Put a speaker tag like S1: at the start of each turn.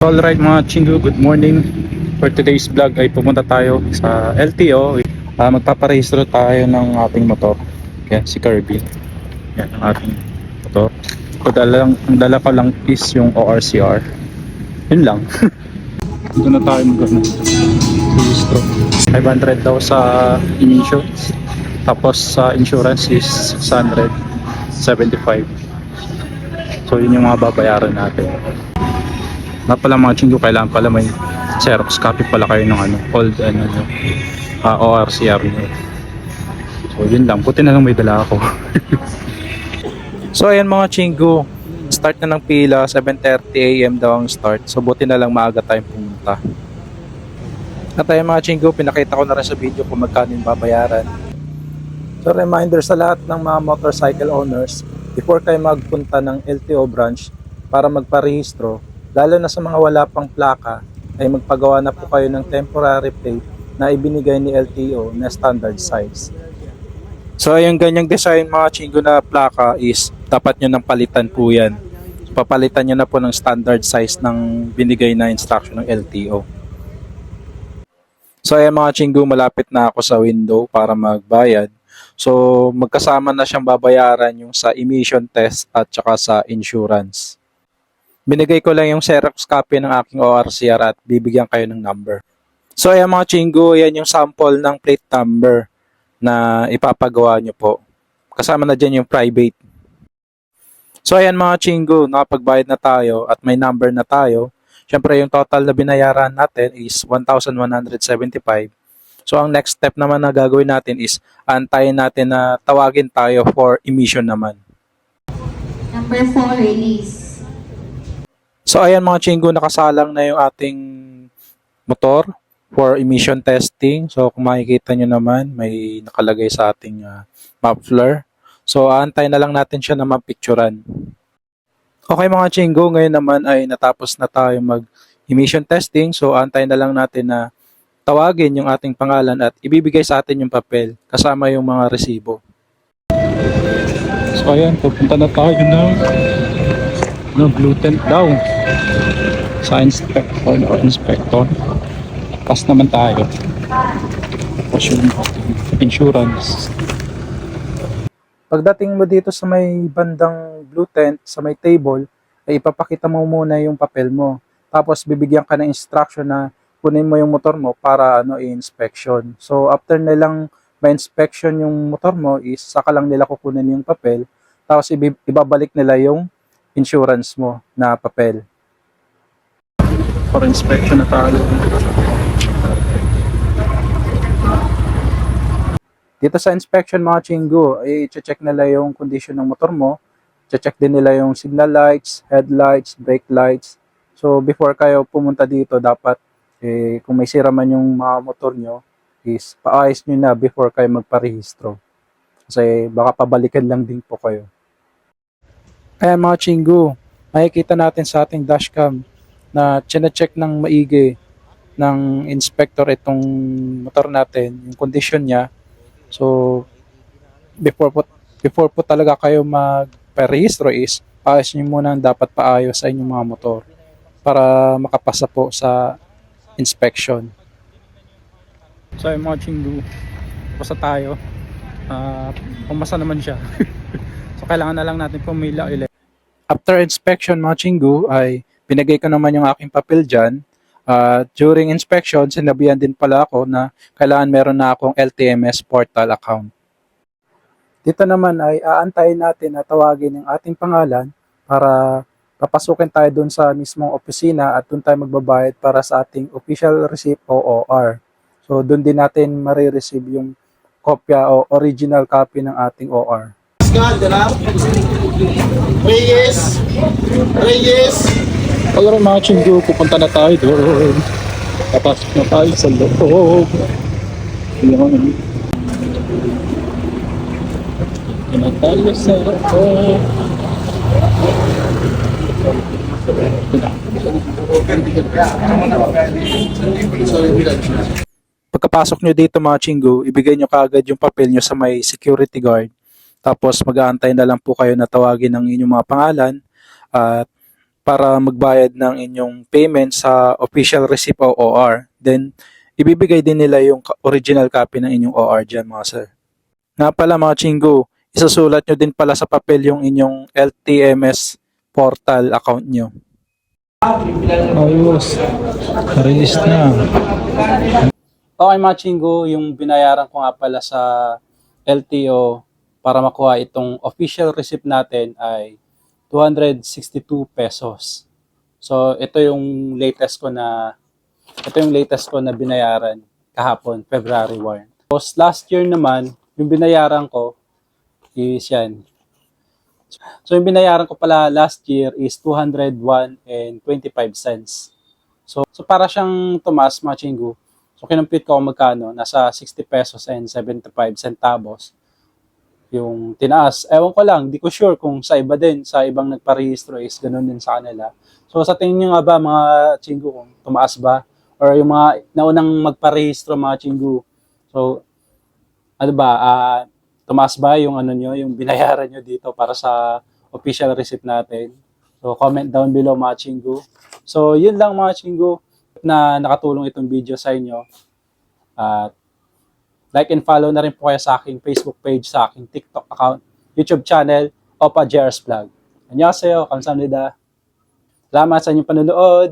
S1: Alright mga chingu, good morning. For today's vlog ay pumunta tayo sa LTO. Magpaparehistro tayo ng ating motor. Yan, si Kirby. Yan ang ating motor. Ang dala ko lang is yung ORCR. Yun lang. Dito na tayo mag-rehistro. 500 daw sa emissions. Tapos sa insurance is 675. So yun yung mga babayaran natin. Na pala mga chingo, kailangan pala may Xerox copy pala kayo ng old ORCR nyo. So yun lang, buti na lang may dala ako. So ayan mga chingo, start na ng pila, 7:30 AM daw ang start. So buti na lang maaga tayong pumunta. At ayan mga chingo, pinakita ko na rin sa video kung magkano yung babayaran. So reminder sa lahat ng mga motorcycle owners, before kayo magpunta ng LTO branch para magparehistro, lalo na sa mga wala pang plaka, ay magpagawa na po kayo ng temporary plate na ibinigay ni LTO na standard size. So yung ganyang design mga chingo na plaka is dapat nyo nang palitan po yan. Papalitan nyo na po ng standard size ng binigay na instruction ng LTO. So ayan mga chingo, malapit na ako sa window para magbayad. So magkasama na siyang babayaran yung sa emission test at saka sa insurance. Binigay ko lang yung Xerox copy ng aking ORCR at bibigyan kayo ng number. So ayan mga chingo, yan yung sample ng plate number na ipapagawa nyo po. Kasama na dyan yung private. So ayan mga chingo, nakapagbayad na tayo at may number na tayo. Siyempre yung total na binayaran natin is 1,175. So ang next step naman na gagawin natin is antayin natin na tawagin tayo for emission naman.
S2: Number 4, release.
S1: So ayan mga chingo, nakasalang na yung ating motor for emission testing. So kung makikita nyo naman, may nakalagay sa ating muffler. So aantay na lang natin siya na mapicturan. Okay mga chingo, ngayon naman ay natapos na tayo mag-emission testing. So aantay na lang natin na tawagin yung ating pangalan at ibibigay sa atin yung papel kasama yung mga resibo. So ayan, pupunta na tayo ng blue tent daw sa inspector. Pas naman tayo. Tapos yung insurance. Pagdating mo dito sa may bandang blue tent, sa may table, ay ipapakita mo muna yung papel mo. Tapos bibigyan ka ng instruction na kunin mo yung motor mo para i-inspection. So after nilang ma-inspection yung motor mo is saka lang nila kukunin yung papel. Tapos ibabalik nila yung insurance mo na papel. For inspection na tayo. Dito sa inspection mga chingo, i-check nila yung condition ng motor mo. I-check din nila yung signal lights, headlights, brake lights. So before kayo pumunta dito, dapat kung may sira man yung mga motor nyo, is paayos nyo na before kayo magparehistro. Kasi baka pabalikan lang din po kayo. Kaya mga chingo, makikita natin sa ating dashcam na chine-check ng maigi ng inspector itong motor natin, yung condition niya. So, before po talaga kayo magparehistro is paayos nyo muna ang dapat paayos sa inyong mga motor para makapasa po sa inspection. So, yung mga chingo, pasa tayo. Pumasa naman siya. So, kailangan na lang natin pumila ulit. After inspection mga chingo ay binigay ko naman yung aking papel dyan. During inspection, sinabihan din pala ako na kailangan meron na akong LTMS portal account. Dito naman ay aantayin natin na tawagin yung ating pangalan para papasukin tayo dun sa mismong opisina at dun tayo magbabayad para sa ating official receipt o OR. So dun din natin marireceive yung kopya o original copy ng ating OR. Reyes. Wala rin mga chingo, pupunta na tayo doon. Papasok na tayo sa loob. Yan. Pupunta na tayo sa loob. Pagkapasok nyo dito mga chingo, ibigay nyo kaagad yung papel nyo sa may security guard. Tapos mag-aantay na lang po kayo na tawagin ng inyong mga pangalan at para magbayad ng inyong payment sa official receipt o OR. Then, ibibigay din nila yung original copy ng inyong OR dyan mga sir. Nga pala mga chinggo, isasulat nyo din pala sa papel yung inyong LTMS portal account nyo. Ayos, release na. Okay mga chinggo, yung binayaran ko nga pala sa LTO para makuha itong official receipt natin ay 262 pesos. So ito yung latest ko na binayaran kahapon, February 1. Tapos last year naman, yung binayaran ko is yan. So yung binayaran ko pala last year is 201 and 25 cents. So para siyang tumas mga chinggo. So kinumpute ko kung magkano, nasa 60 pesos and 75 centavos yung tinaas. Ewan ko lang, di ko sure kung sa iba din, sa ibang nagparehistro is ganun din sa kanila. So sa tingin nyo nga ba mga chinggo kung tumaas ba? Or yung mga naunang magparehistro mga chinggo. So ano ba, tumaas ba yung ano nyo, yung binayaran nyo dito para sa official receipt natin? So comment down below mga chinggo. So yun lang mga chinggo na nakatulong itong video sa inyo. At like and follow na rin po kayo sa aking Facebook page, sa aking TikTok account, YouTube channel, Opa JR's Vlog. Annyeonghaseyo, kamsahamnida. Salamat sa inyong panonood.